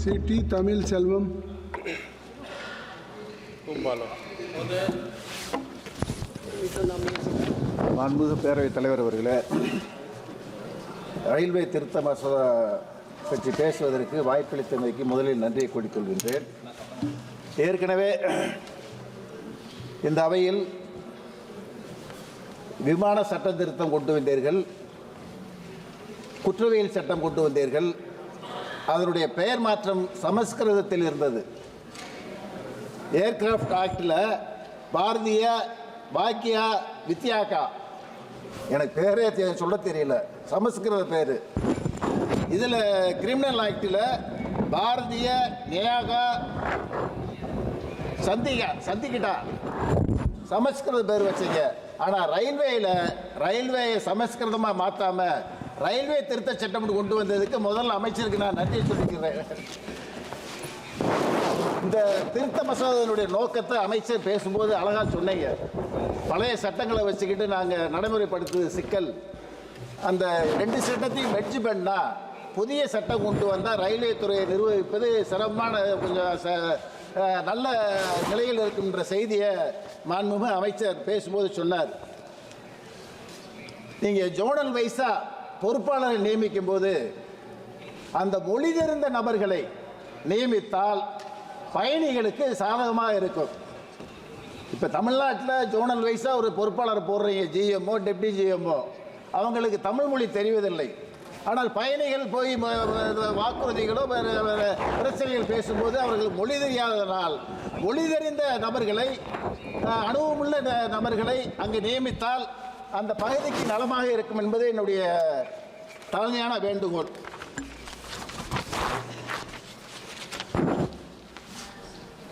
C Tamil செல்வம். மாண்புமிகு பேரவைத் தலைவர் அவர்களே, ரயில்வே திருத்த மசோதா பற்றி பேசுவதற்கு வாய்ப்பளித்தமைக்கு முதலில் நன்றியை கூறிக்கொள்கின்றேன். ஏற்கனவே இந்த அவையில் விமான சட்ட திருத்தம் கொண்டு வந்தீர்கள், குற்றவியல் சட்டம் கொண்டு வந்தீர்கள். அதனுடைய பெயர் மாற்றம் சமஸ்கிருதத்தில் இருந்தது. ஏர்கிராஃப்ட் ஆக்டில் பாரதிய வாக்கியா வித்யாகா, எனக்கு பேரே சொல்ல தெரியல, சமஸ்கிருத பேர். இதில் கிரிமினல் ஆக்டில் பாரதிய நியாகா சந்திக்கிட்டா சமஸ்கிருத பேர் வச்சிங்க. ஆனால் ரயில்வே சமஸ்கிருதமாக மாற்றாமல் ரயில்வே திருத்த சட்டம் கொண்டு வந்ததுக்கு முதல்ல அமைச்சருக்கு நான் நன்றி சொல்லிக்கிறேன். இந்த திருத்த மசோதாவினுடைய நோக்கத்தை அமைச்சர் பேசும்போது அழகாக சொன்னீங்க. பழைய சட்டங்களை வச்சுக்கிட்டு நாங்கள் நடைமுறைப்படுத்துவது சிக்கல். அந்த 2 சட்டத்தையும் மெர்ஜ் பண்ணால் புதிய சட்டம் கொண்டு வந்தால் ரயில்வே துறையை நிர்வகிப்பது சிரமமான கொஞ்சம் நல்ல நிலையில் இருக்கின்ற செய்தியை மாண்புமிகு அமைச்சர் பேசும்போது சொன்னார். நீங்கள் ஜோனல் வைஸா பொறுப்பாளரை நியமிக்கும் போது அந்த மொழி தெரிந்த நபர்களை நியமித்தால் பயணிகளுக்கு சாதகமாக இருக்கும். இப்போ தமிழ்நாட்டில் ஜோனல் வைஸா ஒரு பொறுப்பாளர் போடுறீங்க, ஜிஎம்ஓ டெப்டி ஜிஎம்ஓ, அவங்களுக்கு தமிழ் மொழி தெரிவதில்லை. ஆனால் பயணிகள் போய் வாக்குறுதிகளோ பிரச்சனைகள் பேசும்போது அவர்களுக்கு மொழி தெரியாததனால் மொழி தெரிந்த நபர்களை, அனுபவமுள்ள நபர்களை அங்கு நியமித்தால் அந்த பகுதிக்கு நலமாக இருக்கும் என்பது என்னுடைய தலைமையான வேண்டுகோள்.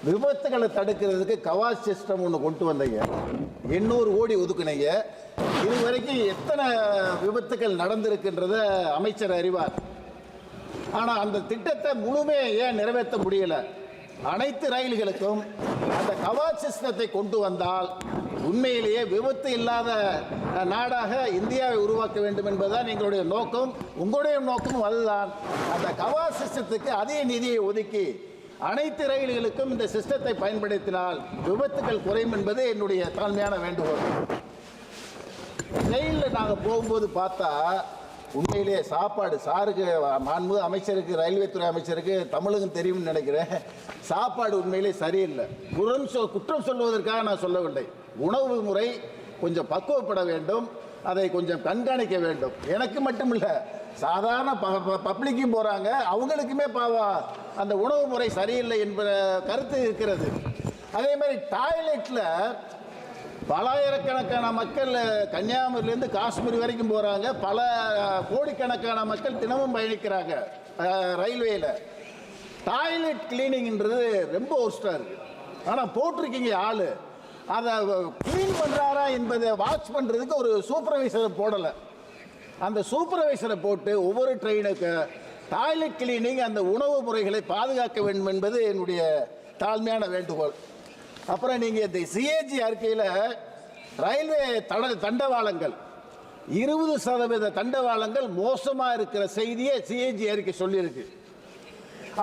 விபத்துகளை தடுக்கிறதுக்கு கவாச் சிஸ்டம் ஒன்று கொண்டு வந்தீங்க, 800 கோடி ஒதுக்குனீங்க. இதுவரைக்கும் எத்தனை விபத்துக்கள் நடந்திருக்குன்றத அமைச்சர் அறிவார். ஆனால் அந்த திட்டத்தை முழுமையாக ஏன் நிறைவேற்ற முடியல? அனைத்து ரயில்களுக்கும் அந்த கவாச் சிஸ்டத்தை கொண்டு வந்தால் உண்மையிலேயே விபத்து இல்லாத நாடாக இந்தியாவை உருவாக்க வேண்டும் என்பதுதான் எங்களுடைய நோக்கம். உங்களுடைய நோக்கமும் அதுதான். அந்த கவாச் சிஸ்டத்துக்கு அதிக நிதியை ஒதுக்கி அனைத்து ரயில்களுக்கும் இந்த சிஸ்டத்தை பயன்படுத்தினால் விபத்துகள் குறையும் என்பது என்னுடைய தாழ்மையான வேண்டுகோள். ரயிலில் நாங்கள் போகும்போது பார்த்தா உண்மையிலேயே சாப்பாடு, சாருக்கு மாண்புமிகு அமைச்சருக்கு, ரயில்வே துறை அமைச்சருக்கு தமிழுக்கும் தெரியும்னு நினைக்கிறேன், சாப்பாடு உண்மையிலே சரியில்லை. குற்றம் சொல்வதற்காக நான் சொல்லவில்லை. உணவு முறை கொஞ்சம் பக்குவப்பட வேண்டும், அதை கொஞ்சம் கண்காணிக்க வேண்டும். எனக்கு மட்டும் இல்லை, சாதாரண பப்ளிக்கும் போகிறாங்க, அவங்களுக்குமே அந்த உணவு முறை சரியில்லை என்ற கருத்து இருக்கிறது. அதே மாதிரி டாய்லெட்டில் பலாயிரக்கணக்கான மக்கள் கன்னியாகுமரியிலேருந்து காஷ்மீர் வரைக்கும் போகிறாங்க, பல கோடிக்கணக்கான மக்கள் தினமும் பயணிக்கிறாங்க ரயில்வேயில். டாய்லெட் கிளீனிங்ன்றது ரொம்ப ஒர்ஸ்டாக இருக்குது. ஆனால் போட்டிருக்கீங்க ஆள், அதை கிளீன் பண்ணுறாரா என்பதை வாட்ச் பண்ணுறதுக்கு ஒரு சூப்பர்வைசரை போடலை. அந்த சூப்பர்வைசரை போட்டு ஒவ்வொரு ட்ரெயினுக்கு டாய்லெட் கிளீனிங், அந்த உணவு முறைகளை பாதுகாக்க வேண்டும் என்பது என்னுடைய தாழ்மையான வேண்டுகோள். அப்புறம் நீங்கள் இந்த சிஏஜி அறிக்கையில் ரயில்வே தண்டவாளங்கள் 20% தண்டவாளங்கள் மோசமாக இருக்கிற செய்தியை சிஏஜி அறிக்கை சொல்லியிருக்கு.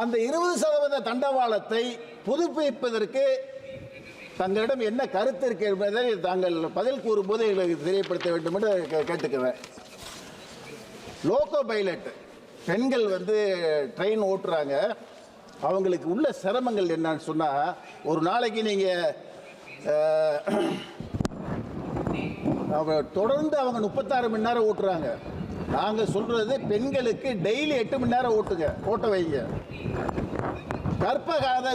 அந்த 20% தண்டவாளத்தை புதுப்பிப்பதற்கு தங்களிடம் என்ன கருத்து இருக்கு என்பதை தாங்கள் பதில் கூறும்போது எங்களுக்கு தெரியப்படுத்த வேண்டும் என்று கேட்டுக்குவேன். லோகோ பைலட் பெண்கள் ட்ரெயின் ஓட்டுறாங்க, அவங்களுக்கு உள்ள சிரமங்கள் என்னன்னு சொன்னால், ஒரு நாளைக்கு நீங்கள் தொடர்ந்து அவங்க 36 மணி நேரம் ஓட்டுறாங்க. நாங்கள் சொல்கிறது பெண்களுக்கு டெய்லி 8 மணி நேரம் ஓட்ட வைங்க. கர்ப்பகால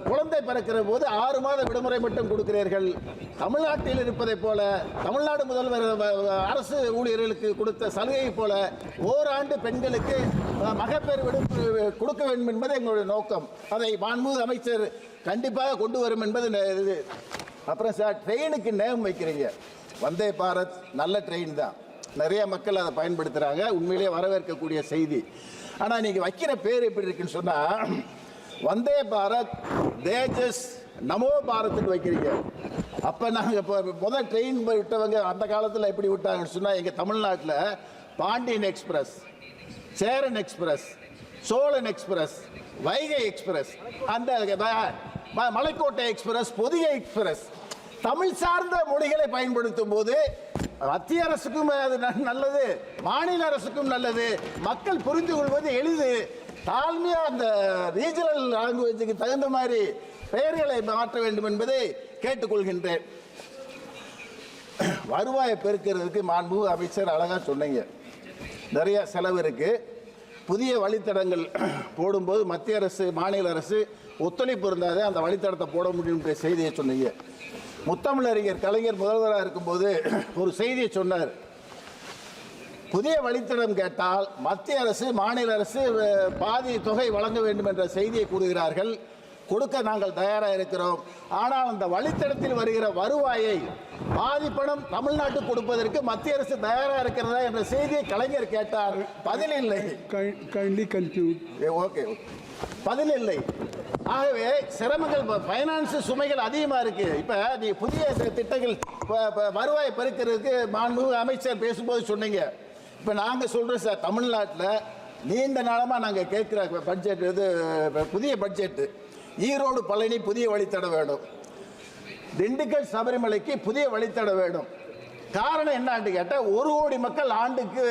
குழந்தை பிறக்கிற போது 6 மாத விடுமுறை மட்டும் கொடுக்கிறீர்கள். தமிழ்நாட்டில் இருப்பதை போல, தமிழ்நாடு முதல்வர் அரசு ஊழியர்களுக்கு கொடுத்த சலுகை போல ஓராண்டு பெண்களுக்கு மகப்பேறு விடுப்பு கொடுக்க வேண்டும் என்பது எங்களுடைய நோக்கம். அதை மாண்புமிகு அமைச்சர் கண்டிப்பாக கொண்டு வரும் என்பது இது. அப்புறம் சார், ட்ரெயினுக்கு நேம் வைக்கிறீங்க. வந்தே பாரத் நல்ல ட்ரெயின் தான், நிறைய மக்கள் அதை பயன்படுத்துகிறாங்க, உண்மையிலேயே வரவேற்கக்கூடிய செய்தி. ஆனால் நீங்கள் வைக்கிற பேர் எப்படி இருக்குன்னு சொன்னால், வந்தே பாரத், தேஜஸ், நமோ பாரத்னு வைக்கிறீங்க. அப்போ நாங்கள் இப்போ முதல் ட்ரெயின் விட்டவங்க அந்த காலத்தில் எப்படி விட்டாங்கன்னு சொன்னால், எங்கள் தமிழ்நாட்டில் Pandian express, Cheran express, Cholan express, Vaigai express, அந்த மலைக்கோட்டை எக்ஸ்பிரஸ், பொதிகை எக்ஸ்பிரஸ், தமிழ் சார்ந்த மொழிகளை பயன்படுத்தும் போது மத்திய அரசுக்கும் அது நல்லது, மாநில அரசுக்கும் நல்லது, மக்கள் புரிந்து கொள்வது எளிது. தாழ்மையா அந்த ரீஜனல் லாங்குவேஜுக்கு தகுந்த மாதிரி பெயர்களை மாற்ற வேண்டும் என்பதை கேட்டுக்கொள்கின்றேன். வருவாயை பெருக்கிறதுக்கு மாண்பு அமைச்சர் அழகா சொன்னீங்க. நிறைய செலவு இருக்கு. புதிய வழித்தடங்கள் போடும்போது மத்திய அரசு மாநில அரசு ஒத்துழைப்பு இருந்தாதே அந்த வழித்தடத்தை போட முடியும் என்ற செய்தியை சொன்னீங்க. முத்தமிழறிஞர் கலைஞர் முதல்வராக இருக்கும்போது ஒரு செய்தியை சொன்னார். புதிய வழித்தடம் கேட்டால் மத்திய அரசு மாநில அரசு பாதி தொகை வழங்க வேண்டும் என்ற செய்தியை கூறுகிறார்கள். கொடுக்க நாங்கள் தயாராக இருக்கிறோம். ஆனால் அந்த வழித்தடத்தில் வருகிற வருவாயை பாதி பணம் தமிழ்நாட்டுக்கு கொடுப்பதற்கு மத்திய அரசு தயாராக இருக்கிறதா என்ற செய்தியை கலைஞர் கேட்டார். பதில் இல்லை. ஓகே, பதில் இல்லை. ஆகவே சிரமங்கள், ஃபைனான்ஸ் சுமைகள் அதிகமாக இருக்கு. இப்போ நீ புதிய திட்டங்கள் வருவாயை பெருக்கிறதுக்கு மாண்பு அமைச்சர் பேசும்போது சொன்னீங்க. இப்போ நாங்கள் சொல்கிறோம் சார், தமிழ்நாட்டில் நீண்ட நாளமாக நாங்கள் கேட்குற பட்ஜெட் இது புதிய பட்ஜெட்டு. ஈரோடு பழனி புதிய வழித்தடம் வேணும், திண்டுக்கல் சபரிமலைக்கு புதிய வழித்தடம் வேணும். காரணம் என்னான்னு கேட்டால் 1 கோடி மக்கள் ஆண்டுக்கு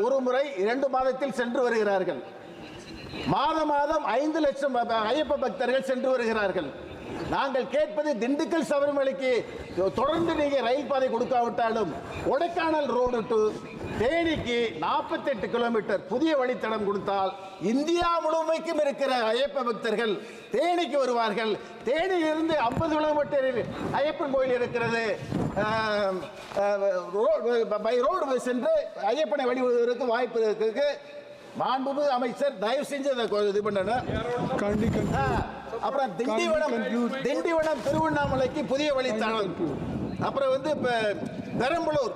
ஒரு முறை 2 மாதத்தில் சென்று வருகிறார்கள். மாதம் 5 லட்சம் ஐயப்ப பக்தர்கள் சென்று வருகிறார்கள். நாங்கள் கேட்பது திண்டுக்கல் சபரிமலைக்கு தொடர்ந்து நீங்கள் ரயில் பாதை கொடுக்காவிட்டாலும் கொடைக்கானல் ரோடு டு தேனிக்கு 48 கிலோமீட்டர் புதிய வழித்தடம் கொடுத்தால் இந்தியா முழுமைக்கும் இருக்கிற ஐயப்ப பக்தர்கள் தேனிக்கு வருவார்கள். தேனியிலிருந்து 50 கிலோமீட்டரில் ஐயப்பன் கோயில் இருக்கிறது. பை ரோடு சென்று ஐயப்பனை வழிபடுவதற்கு வாய்ப்பு இருக்கு. மாண்புமிகு அமைச்சர் தயவு செஞ்சு அதை இது பண்ணணும். அப்புறம் திண்டிவனம் திருவண்ணாமலைக்கு புதிய வழித்தடம், அப்புறம் வந்து இப்ப பெரம்பலூர்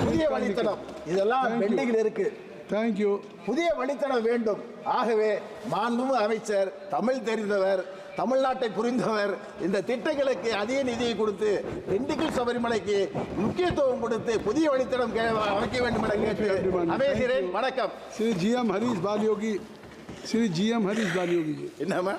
புதிய வழித்தடம், இதெல்லாம் பெண்டிங்கில் இருக்கு. தேங்க்யூ. புதிய வழித்தடம் வேண்டும். ஆகவே மாண்புமிகு அமைச்சர் தமிழ் தெரிந்தவர், தமிழ்நாட்டை புரிந்தவர், இந்த திட்டங்களுக்கு அதிக நிதியை கொடுத்து திண்டுக்கல் சபரிமலைக்கு முக்கியத்துவம் கொடுத்து புதிய வழித்தடம் அமைக்க வேண்டும் என கேட்டு அமைகிறேன். வணக்கம். श्री GM हरीश बालयोगी, श्री GM हरीश बालयोगी जी. என்னமா